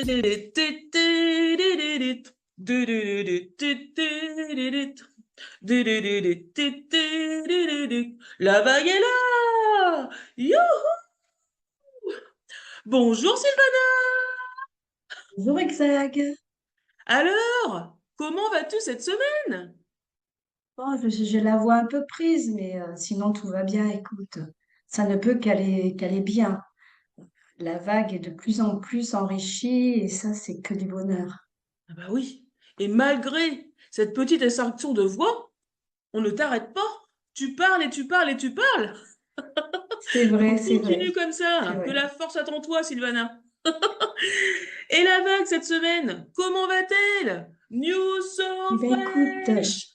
La vague est là! Youhou! Bonjour Sylvana! Bonjour Exag. Alors, comment vas-tu cette semaine? Bon, je la vois un peu prise, mais sinon tout va bien. Écoute, ça ne peut qu'aller bien. La vague est de plus en plus enrichie et ça, c'est que du bonheur. Ah bah oui, et malgré cette petite extinction de voix, on ne t'arrête pas. Tu parles et tu parles et tu parles. C'est vrai, Donc c'est vrai, continue comme c'est ça, que vrai. la force attend toi, Sylvana. Et la vague cette semaine, comment va-t-elle? News Eh so bien, écoute, fresh!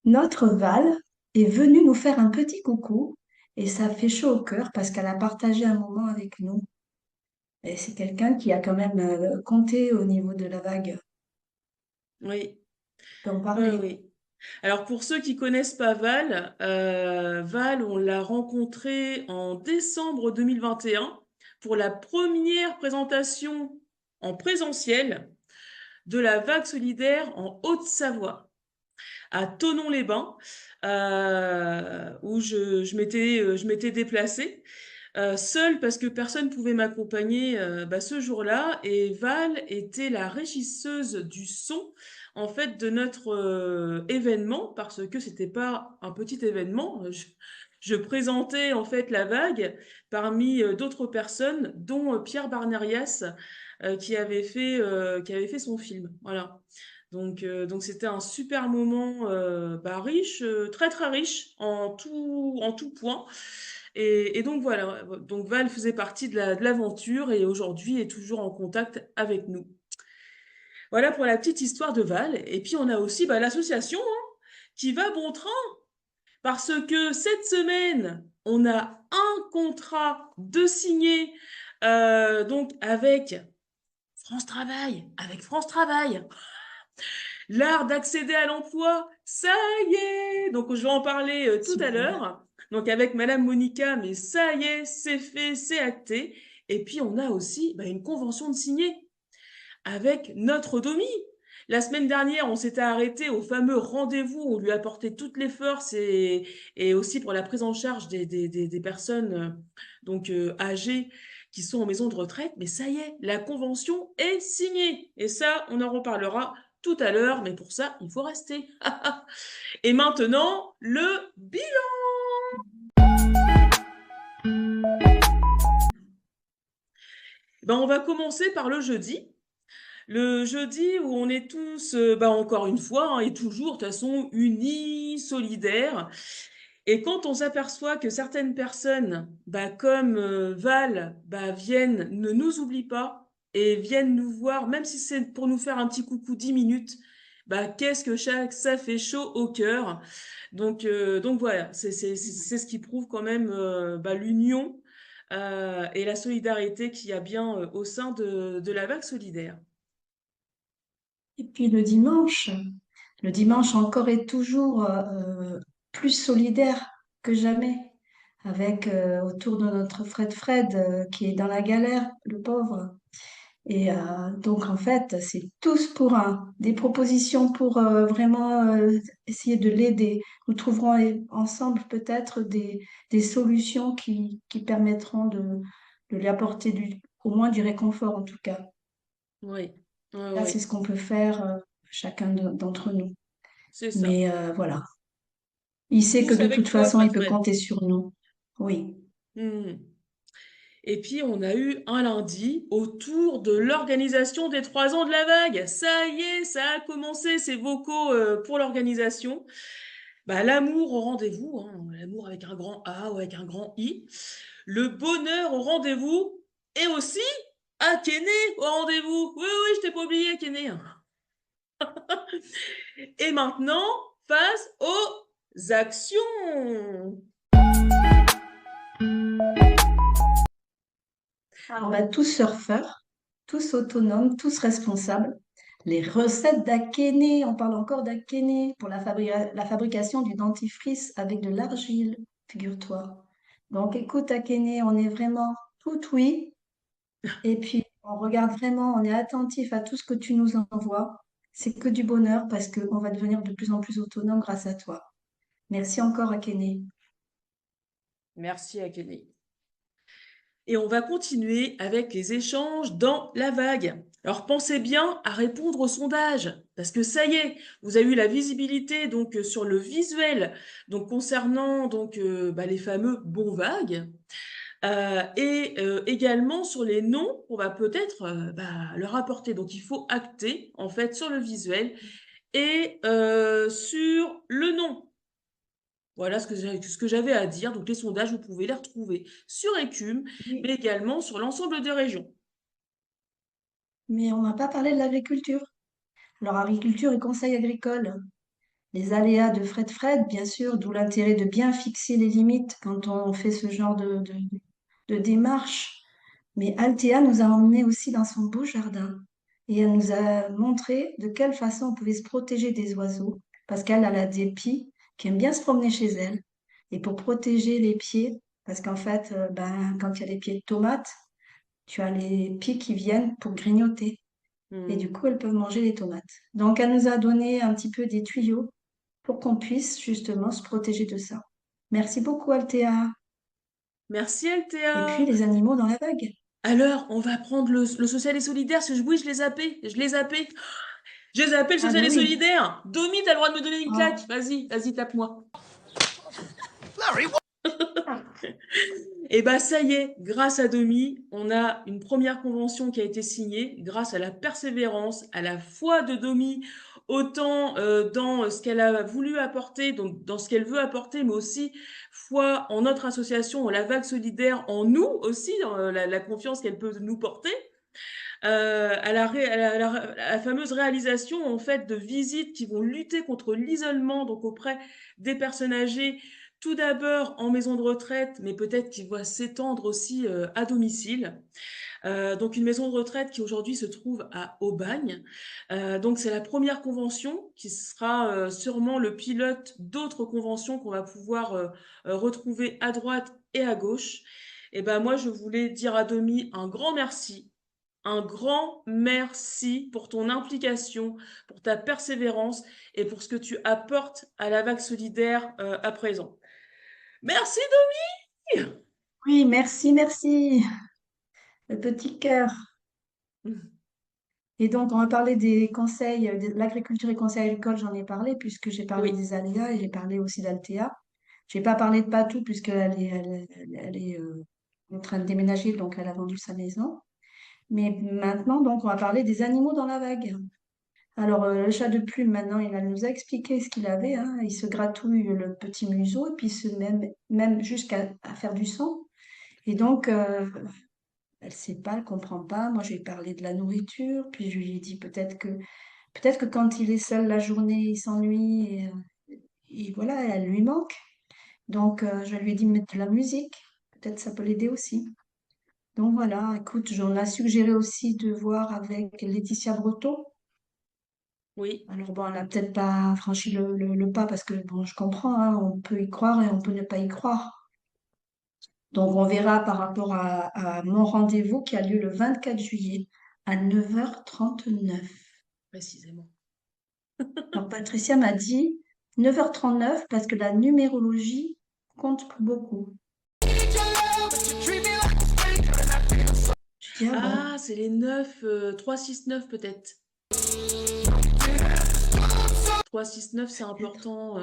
notre Val est venue nous faire un petit coucou et ça fait chaud au cœur parce qu'elle a partagé un moment avec nous. Et c'est quelqu'un qui a quand même compté au niveau de la vague. Oui, On peut en oui, parler. oui. Alors pour ceux qui connaissent pas Val, Val, on l'a rencontré en décembre 2021 pour la première présentation en présentiel de la vague solidaire en Haute-Savoie, à Thonon-les-Bains, où je m'étais déplacée. Seule parce que personne ne pouvait m'accompagner ce jour-là et Val était la régisseuse du son en fait de notre événement parce que c'était pas un petit événement. Je présentais en fait la vague parmi d'autres personnes dont Pierre Barnerias qui avait fait son film. Voilà. Donc c'était un super moment riche, très très riche en tout point. Et donc voilà, donc Val faisait partie de l'aventure et aujourd'hui est toujours en contact avec nous. Voilà pour la petite histoire de Val. Et puis on a aussi l'association qui va bon train parce que cette semaine, on a un contrat de signé donc avec France Travail. L'art d'accéder à l'emploi, ça y est! Donc, je vais en parler tout à Super. l'heure. Donc, avec Madame Monica, mais ça y est, c'est fait, c'est acté. Et puis, on a aussi une convention de signer avec notre Domi. La semaine dernière, on s'était arrêté au fameux rendez-vous. On lui a apporté toutes les forces et aussi pour la prise en charge des personnes âgées qui sont en maison de retraite. Mais ça y est, la convention est signée. Et ça, on en reparlera tout à l'heure. Mais pour ça, il faut rester. Et maintenant, le bilan. On va commencer par le jeudi. Le jeudi où on est tous, encore une fois, et toujours, de toute façon, unis, solidaires. Et quand on s'aperçoit que certaines personnes, comme Val, viennent, ne nous oublient pas et viennent nous voir, même si c'est pour nous faire un petit coucou 10 minutes, qu'est-ce que ça fait chaud au cœur. Donc voilà, c'est ce qui prouve quand même l'union et la solidarité qu'il y a bien au sein de la vague solidaire. Et puis le dimanche encore et toujours plus solidaire que jamais, avec autour de notre Fred qui est dans la galère, le pauvre. Et donc en fait, c'est tous pour un, des propositions pour vraiment essayer de l'aider. Nous trouverons ensemble peut-être des solutions qui permettront de lui apporter au moins du réconfort en tout cas. Oui, oui, Là, c'est oui, ce qu'on peut faire chacun d'entre nous. c'est ça. Mais voilà, il sait que Tous de avec toute toi, façon, il peut Fred. compter sur nous. Oui. Mhm. Et puis, on a eu un lundi autour de l'organisation des 3 ans de la vague. Ça y est, ça a commencé, ces vocaux pour l'organisation. L'amour au rendez-vous, hein, l'amour avec un grand A ou avec un grand I. Le bonheur au rendez-vous. Et aussi, Akene au rendez-vous. Oui, oui, je t'ai pas oublié, Akene. Et maintenant, face aux actions. Alors, on va tous surfeurs, tous autonomes, tous responsables. Les recettes d'Akene, on parle encore d'Akene pour la fabrication du dentifrice avec de l'argile, figure-toi. Donc, écoute, Akene, on est vraiment tout oui. Et puis, on regarde vraiment, on est attentif à tout ce que tu nous envoies. C'est que du bonheur parce qu'on va devenir de plus en plus autonome grâce à toi. Merci encore, Akene. Merci à Kenny. Et on va continuer avec les échanges dans la vague. Alors pensez bien à répondre au sondage, parce que ça y est, vous avez eu la visibilité donc sur le visuel, donc concernant donc les fameux bons vagues, et également sur les noms qu'on va peut-être leur apporter. Donc il faut acter en fait sur le visuel et sur le nom. Voilà ce que j'avais à dire. Donc les sondages, vous pouvez les retrouver sur Ecume, mais Oui, également sur l'ensemble des régions. mais on n'a pas parlé de l'agriculture. Alors, agriculture et conseil agricole. Les aléas de Fred, bien sûr, d'où l'intérêt de bien fixer les limites quand on fait ce genre de démarche. Mais Althea nous a emmenés aussi dans son beau jardin et elle nous a montré de quelle façon on pouvait se protéger des oiseaux parce qu'elle a des pies qui aiment bien se promener chez elle. Et pour protéger les pieds, parce qu'en fait, quand il y a les pieds de tomates, tu as les pieds qui viennent pour grignoter. Et du Hmm. coup, elles peuvent manger les tomates. Donc, elle nous a donné un petit peu des tuyaux pour qu'on puisse justement se protéger de ça. Merci beaucoup, Althea. Merci Et puis, Althea. les animaux dans la vague. Alors, on va prendre le social et solidaire, parce que oui, je l'ai zappé, je l'ai zappé. J'ai zappé le Ah social ben et oui. solidaire. Domi, t'as le droit de me donner une claque. Oh. Vas-y, vas-y, tape-moi. Ah. Et bah ça y est, grâce à Domi, on a une première convention qui a été signée, grâce à la persévérance, à la foi de Domi, autant dans ce qu'elle a voulu apporter, donc dans ce qu'elle veut apporter, mais aussi foi en notre association, en la vague solidaire, en nous aussi, dans la confiance qu'elle peut nous porter. À la fameuse réalisation en fait de visites qui vont lutter contre l'isolement donc auprès des personnes âgées, tout d'abord en maison de retraite, mais peut-être qui va s'étendre aussi à domicile. Donc une maison de retraite qui aujourd'hui se trouve à Aubagne. Donc c'est la première convention qui sera sûrement le pilote d'autres conventions qu'on va pouvoir retrouver à droite et à gauche. Et ben moi je voulais dire à Domi un grand merci, un grand merci pour ton implication, pour ta persévérance et pour ce que tu apportes à la vague solidaire à présent. Merci Domi. Oui, merci, merci. Le petit cœur. Et donc, on va parler des conseils, de l'agriculture et conseils agricoles, j'en ai parlé, puisque j'ai parlé Oui, des aléas et j'ai parlé aussi d'Altea. Je n'ai pas parlé de Patou, puisqu'elle est en train de déménager, donc elle a vendu sa maison. Mais maintenant, donc, on va parler des animaux dans la vague. Alors, le chat de plume, maintenant, il va nous expliquer ce qu'il avait, hein. Il se gratouille le petit museau et puis même jusqu'à à faire du sang. Et donc, elle sait pas, elle comprend pas. Moi, je lui ai parlé de la nourriture, puis je lui ai dit peut-être que quand il est seul la journée, il s'ennuie et voilà, elle lui manque. Donc, je lui ai dit de mettre de la musique. Peut-être ça peut l'aider aussi. Donc voilà, écoute, j'en ai suggéré aussi de voir avec Laetitia Breton. oui, Alors bon, elle n'a peut-être pas franchi le pas parce que bon, je comprends, hein, on peut y croire et on peut ne pas y croire. Donc on verra par rapport à mon rendez-vous qui a lieu le 24 juillet à 9h39. précisément. Alors Patricia m'a dit 9h39 parce que la numérologie compte pour beaucoup. Je dis ah bon, Ah, c'est les 9, 3, 6, 9 peut-être. 3, 6, 9, c'est peut-être. important.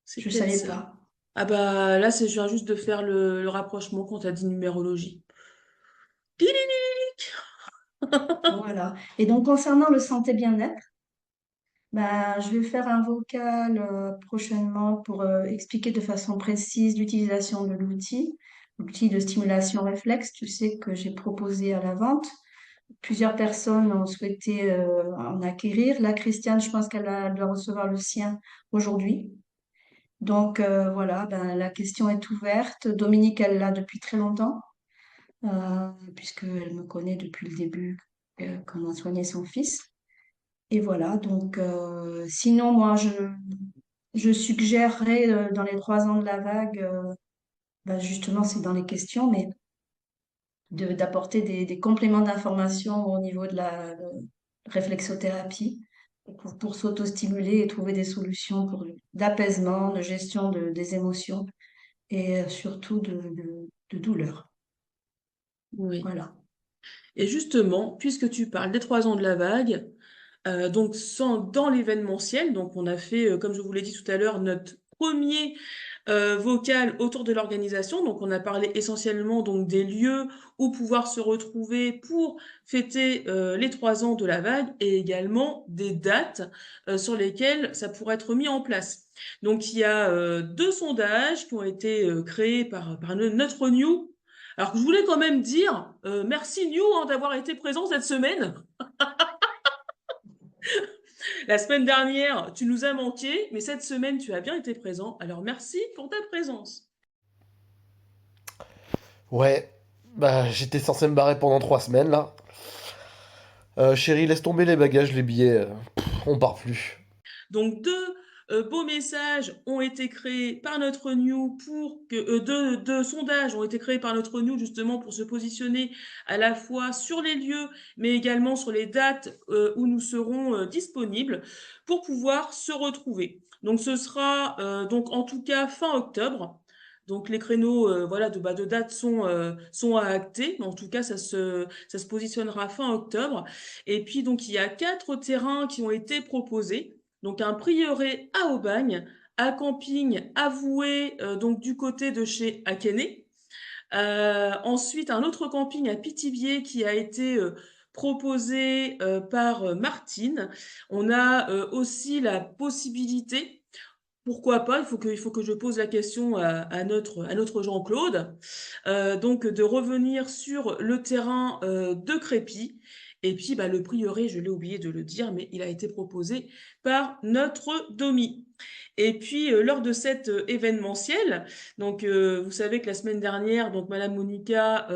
C'est Je peut-être savais ça. pas. Ah bah là, je viens juste de faire le rapprochement quand tu as dit numérologie. Pilililik. Voilà. Et donc concernant le santé bien-être, bah, je vais faire un vocal prochainement pour expliquer de façon précise l'utilisation de l'outil de stimulation réflexe, tu sais, que j'ai proposé à la vente. Plusieurs personnes ont souhaité en acquérir. Là, Christiane, je pense elle doit recevoir le sien aujourd'hui. Donc voilà, ben, la question est ouverte. Dominique, elle l'a depuis très longtemps, puisqu'elle me connaît depuis le début, comment soigner son fils. Et voilà, donc sinon, moi, je suggérerais dans les 3 ans de la vague, bah, justement, c'est dans les questions, mais d'apporter des compléments d'information au niveau de la réflexothérapie pour s'auto-stimuler et trouver des solutions d'apaisement, de gestion des émotions et surtout de douleur. Oui. Voilà. Et justement, puisque tu parles des 3 ans de la vague, donc dans l'événementiel, donc on a fait, comme je vous l'ai dit tout à l'heure, notre premier vocal autour de l'organisation. Donc on a parlé essentiellement donc des lieux où pouvoir se retrouver pour fêter les 3 ans de la vague et également des dates sur lesquelles ça pourrait être mis en place. Donc il y a 2 sondages qui ont été créés par notre New. Alors que je voulais quand même dire merci New hein, d'avoir été présent cette semaine. La semaine dernière, tu nous as manqué, mais cette semaine, tu as bien été présent. Alors merci pour ta présence. Ouais, bah j'étais censé me barrer pendant 3 semaines là. Chérie, laisse tomber les bagages, les billets, on part plus. Donc deux beaux messages ont été créés par notre New pour que deux sondages ont été créés par notre New justement pour se positionner à la fois sur les lieux mais également sur les dates où nous serons disponibles pour pouvoir se retrouver. Donc ce sera donc en tout cas fin octobre. Donc les créneaux voilà de date sont à acter, mais en tout cas ça se positionnera fin octobre. Et puis donc il y a 4 terrains qui ont été proposés. Donc un prieuré à Aubagne, un camping avoué donc du côté de chez Akene. Ensuite un autre camping à Pithiviers qui a été proposé par Martine. On a aussi la possibilité pourquoi pas? Il faut que je pose la question à notre Jean-Claude. Donc, de revenir sur le terrain de Crépy. Et puis, bah, le prieuré, je l'ai oublié de le dire, mais il a été proposé par notre Domi. Et puis, lors de cet événementiel, donc vous savez que la semaine dernière, donc Madame Monica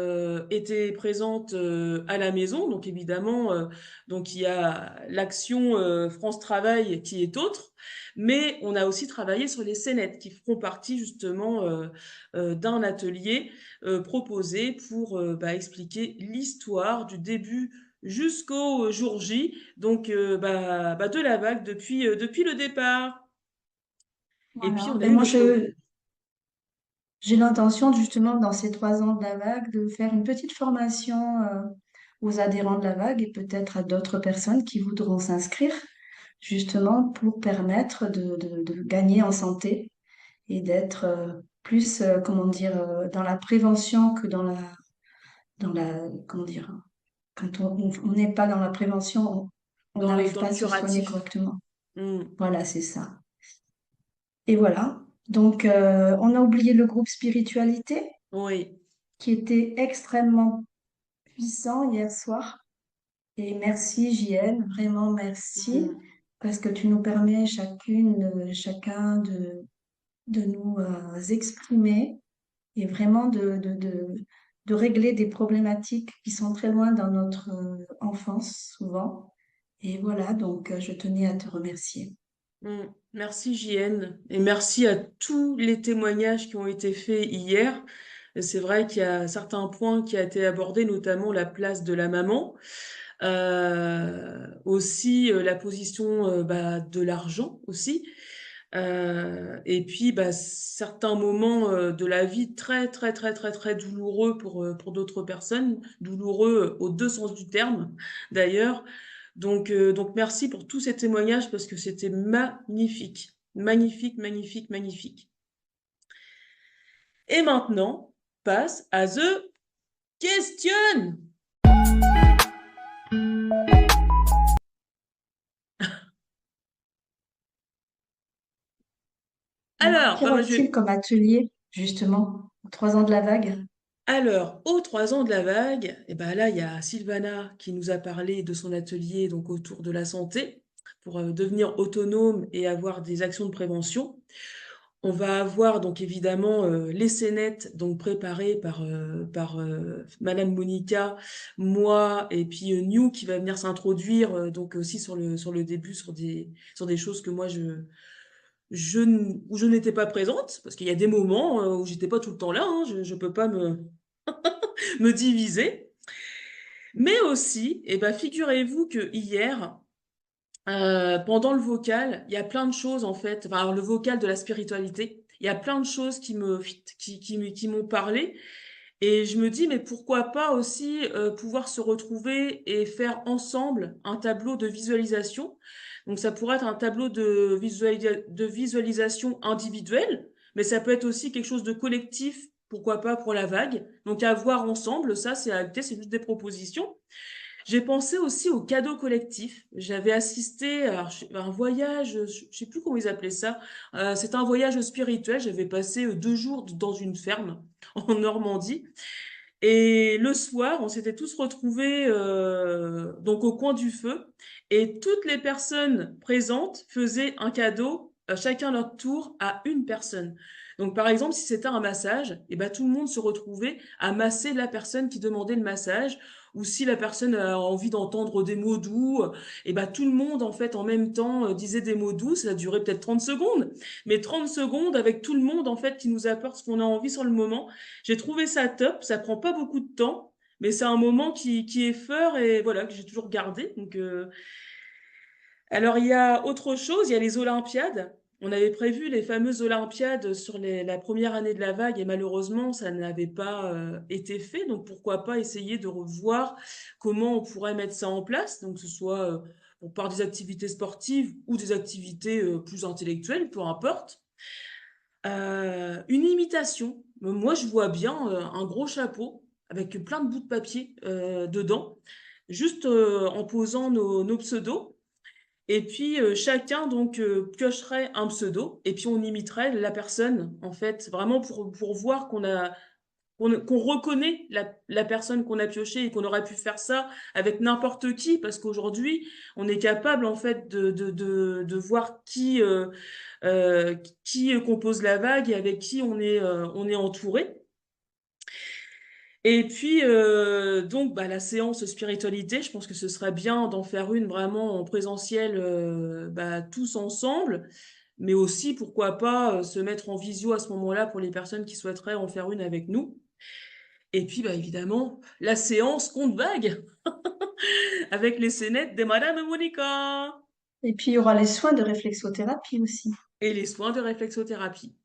était présente à la maison. Donc évidemment, donc il y a l'action France Travail qui est autre. Mais on a aussi travaillé sur les scénettes qui feront partie justement d'un atelier proposé pour bah, expliquer l'histoire du début jusqu'au jour J, donc bah, de la vague depuis le départ. Et puis Voilà. on a Et eu moi, notre... j'ai l'intention, justement, dans ces 3 ans de la vague, de faire une petite formation aux adhérents de la vague et peut-être à d'autres personnes qui voudront s'inscrire, justement, pour permettre de gagner en santé et d'être plus, comment dire, dans la prévention que comment dire, quand on n'est pas dans la prévention, on n'arrive dans pas le à se soigner curatif. correctement. Hmm. Voilà, c'est ça. Et voilà. Donc, on a oublié le groupe spiritualité Oui. qui était extrêmement puissant hier soir. Et merci, JN, vraiment merci, Hmm. parce que tu nous permets chacune, chacun de nous exprimer et vraiment de régler des problématiques qui sont très loin dans notre enfance, souvent. Et voilà, donc je tenais à te remercier. Hmm. Merci JN et merci à tous les témoignages qui ont été faits hier. C'est vrai qu'il y a certains points qui ont été abordés, notamment la place de la maman, aussi la position bah, de l'argent aussi. Et puis, bah, certains moments de la vie très, très, très, très, très douloureux pour d'autres personnes, douloureux aux deux sens du terme, d'ailleurs. Donc, merci pour tous ces témoignages parce que c'était magnifique. Magnifique, magnifique, magnifique. Et maintenant, passe à The Question. Alors, Alors, qu'y bah, moi, je aura-t-il vais comme atelier, justement, aux 3 ans de la vague? Alors, aux 3 ans de la vague, et ben là, il y a Sylvana qui nous a parlé de son atelier donc autour de la santé pour devenir autonome et avoir des actions de prévention. On va avoir donc évidemment les scénettes donc préparées par Madame Monica, moi et puis New qui va venir s'introduire donc aussi sur le début sur des choses que moi où je n'étais pas présente, parce qu'il y a des moments où j'étais pas tout le temps là, hein, je peux pas me diviser. Mais aussi, eh ben, figurez-vous que hier, pendant le vocal, il y a plein de choses en fait, enfin, alors, le vocal de la spiritualité, il y a plein de choses qui m'ont parlé. Et je me dis, mais pourquoi pas aussi pouvoir se retrouver et faire ensemble un tableau de visualisation. Donc ça pourrait être un tableau de visualisation individuel, mais ça peut être aussi quelque chose de collectif, pourquoi pas pour la vague. Donc à voir ensemble, ça c'est à acter, c'est juste des propositions. J'ai pensé aussi au cadeau collectif. J'avais assisté à un voyage, je sais plus comment ils appelaient ça. C'était un voyage spirituel. J'avais passé 2 jours dans une ferme en Normandie. Et le soir, on s'était tous retrouvés donc au coin du feu. Et toutes les personnes présentes faisaient un cadeau, chacun leur tour, à une personne. Donc par exemple, si c'était un massage, et ben, tout le monde se retrouvait à masser la personne qui demandait le massage. Ou si la personne a envie d'entendre des mots doux, et ben, tout le monde en fait en même temps disait des mots doux. Ça durait peut-être 30 secondes, mais 30 secondes avec tout le monde en fait qui nous apporte ce qu'on a envie sur le moment. J'ai trouvé ça top, ça prend pas beaucoup de temps, mais c'est un moment qui est fort et voilà, que j'ai toujours gardé. Donc, alors, il y a autre chose, il y a les Olympiades. On avait prévu les fameuses Olympiades sur la première année de la vague et malheureusement, ça n'avait pas été fait. Donc, pourquoi pas essayer de revoir comment on pourrait mettre ça en place, donc que ce soit par des activités sportives ou des activités plus intellectuelles, peu importe. Une imitation. Moi, je vois bien un gros chapeau avec plein de bouts de papier dedans, juste en posant nos pseudos. Et puis, chacun donc piocherait un pseudo et puis on imiterait la personne, en fait, vraiment pour voir qu'on reconnaît la personne qu'on a piochée et qu'on aurait pu faire ça avec n'importe qui, parce qu'aujourd'hui, on est capable, en fait, de voir qui compose la vague et avec qui on est entouré. Et puis, donc, bah, la séance spiritualité, je pense que ce serait bien d'en faire une vraiment en présentiel, bah, tous ensemble, mais aussi, pourquoi pas, se mettre en visio à ce moment-là pour les personnes qui souhaiteraient en faire une avec nous. Et puis, bah, évidemment, la séance compte vague avec les scénettes de Madame Monica Et puis, il y aura les soins de réflexothérapie aussi. et les soins de réflexothérapie.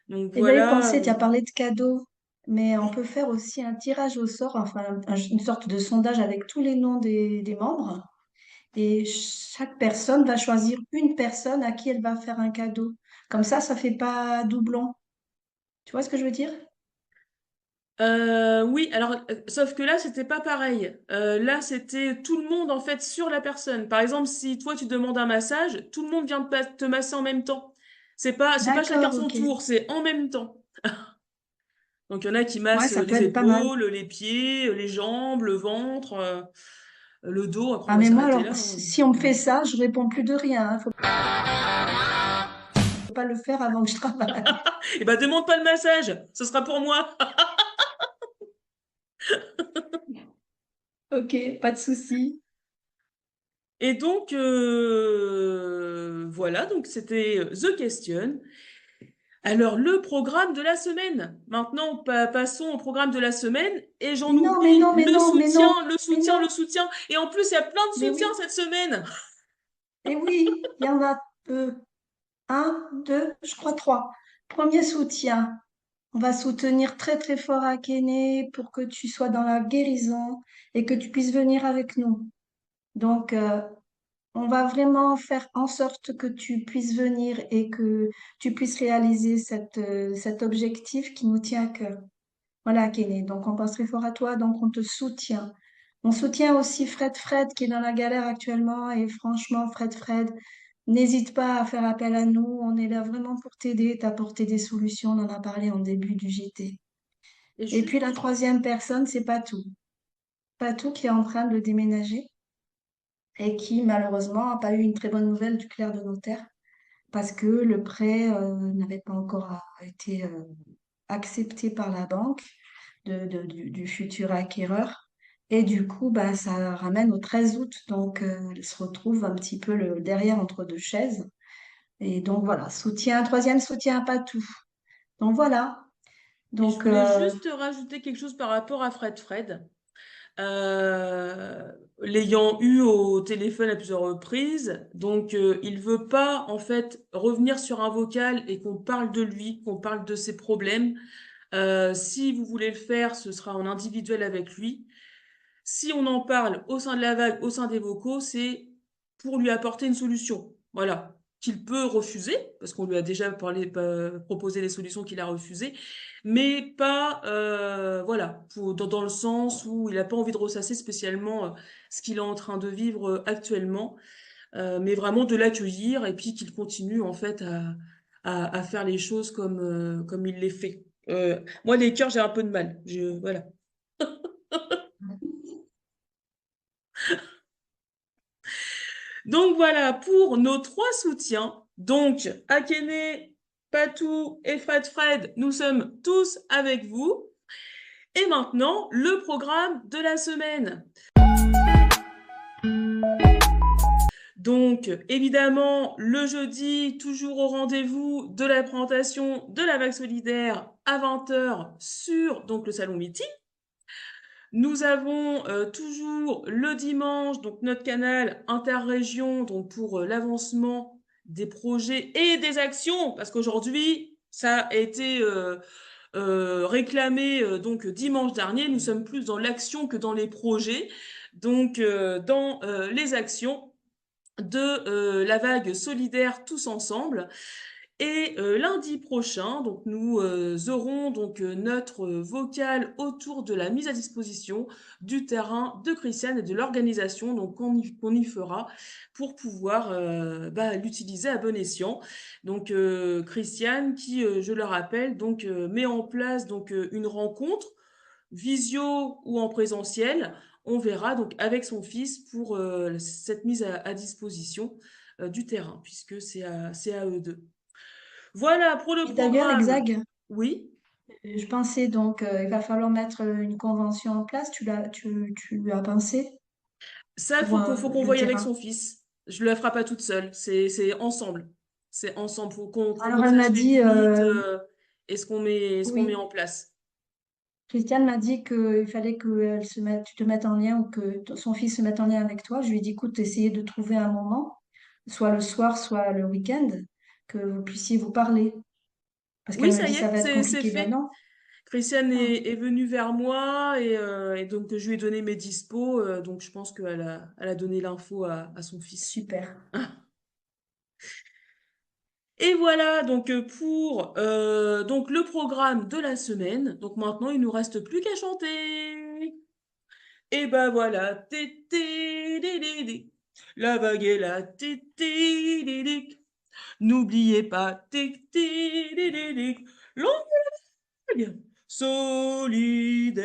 Donc Et j'avais voilà. pensé, tu as parlé de cadeaux, mais on peut faire aussi un tirage au sort, enfin une sorte de sondage avec tous les noms des membres. Et chaque personne va choisir une personne à qui elle va faire un cadeau. Comme ça fait pas doublon. Tu vois ce que je veux dire? Oui, alors, sauf que là, c'était pas pareil. Là, c'était tout le monde, en fait, sur la personne. Par exemple, si toi, tu demandes un massage, tout le monde vient te masser en même temps. C'est pas chacun D'accord, son ok. tour, c'est en même temps. Donc, il y en a qui Ouais, massent ça peut les être pas mal. épaules, les pieds, les jambes, le ventre, le dos. Après, on Ah, va mais moi, s'arrêter alors, là, hein. si on me fait ça, je réponds plus de rien, hein. Faut pas le faire avant que je travaille. Eh ben, demande pas le massage, ce sera pour moi. Ok, pas de souci. Et donc, voilà, donc c'était The Question. Alors, le programme de la semaine. Maintenant, passons au programme de la semaine. Et j'en Mais non, mais oublie non, mais le non, mais soutien, non, le mais soutien, non, le soutien. Et en plus, il y a plein de mais soutiens oui, cette semaine. mais oui, il y en a un, deux, je crois trois. Premier soutien. On va soutenir très très fort Akene pour que tu sois dans la guérison et que tu puisses venir avec nous. Donc, on va vraiment faire en sorte que tu puisses venir et que tu puisses réaliser cet objectif qui nous tient à cœur. Voilà, Akene. Donc, on pense très fort à toi, donc on te soutient. On soutient aussi Fred qui est dans la galère actuellement et franchement, Fred, n'hésite pas à faire appel à nous. On est là vraiment pour t'aider, t'apporter des solutions. On en a parlé en début du JT. Et Et puis juste, la troisième personne, c'est Patou. Patou qui est en train de déménager et qui malheureusement n'a pas eu une très bonne nouvelle du clerc de notaire parce que le prêt n'avait pas encore été accepté par la banque du futur acquéreur. Et du coup, bah, ça ramène au 13 août. Donc, il se retrouve un petit peu derrière entre deux chaises. Et donc voilà, soutien, troisième soutien à Patou. Donc voilà. Et je Donc voulais juste rajouter quelque chose par rapport à Fred. L'ayant eu au téléphone à plusieurs reprises, donc il veut pas en fait revenir sur un vocal et qu'on parle de lui, qu'on parle de ses problèmes. Si vous voulez le faire, ce sera en individuel avec lui. Si on en parle au sein de la vague, au sein des vocaux, c'est pour lui apporter une solution. Voilà. Qu'il peut refuser, parce qu'on lui a déjà proposé les solutions qu'il a refusées, mais pas, voilà, dans le sens où il n'a pas envie de ressasser spécialement ce qu'il est en train de vivre actuellement, mais vraiment de l'accueillir et puis qu'il continue en fait à faire les choses comme il les fait. Moi, les cœurs, j'ai un peu de mal. Voilà. Donc voilà pour nos trois soutiens. Donc Akene, Patou et Fred, nous sommes tous avec vous. Et maintenant, le programme de la semaine. Donc, évidemment, le jeudi, toujours au rendez-vous de la présentation de la vague solidaire à 20 h sur donc, le salon Meeting. Nous avons toujours le dimanche donc notre canal interrégion donc pour l'avancement des projets et des actions parce qu'aujourd'hui ça a été réclamé donc dimanche dernier. Nous sommes plus dans l'action que dans les projets. Donc dans les actions de la vague solidaire tous ensemble. Et lundi prochain, donc nous aurons donc notre vocal autour de la mise à disposition du terrain de Christiane et de l'organisation donc qu'on y fera pour pouvoir l'utiliser à bon escient. Donc Christiane qui, je le rappelle, donc met en place donc une rencontre visio ou en présentiel. On verra donc avec son fils pour cette mise à disposition du terrain puisque c'est à eux deux. Voilà pour le et d'ailleurs, programme. Exag, Oui, je pensais donc il va falloir mettre une convention en place. Tu lui as pensé ça, pour faut qu'on le voie avec terrain. son fils. Je ne la ferai pas toute seule. C'est ensemble. C'est ensemble. Faut Alors qu'on elle m'a sache les dit, limites et ce qu'on met oui, en place. Christiane m'a dit qu'il fallait que tu te mettes en lien ou que son fils se mette en lien avec toi. Je lui ai dit, écoute, essayez de trouver un moment, soit le soir, soit le week-end, que vous puissiez vous parler. Parce Oui, qu'elle me ça dit, y ça est, va être c'est compliqué. Ben fait. non. Christiane Ah, est venue vers moi et donc je lui ai donné mes dispos. Donc je pense elle a donné l'info à son fils. super. Et voilà donc pour donc le programme de la semaine. Donc maintenant, il nous reste plus qu'à chanter. Et ben voilà, tété, dé. La vague est là, tété, dé. N'oubliez pas, tété, dé. Longue vague solidaire.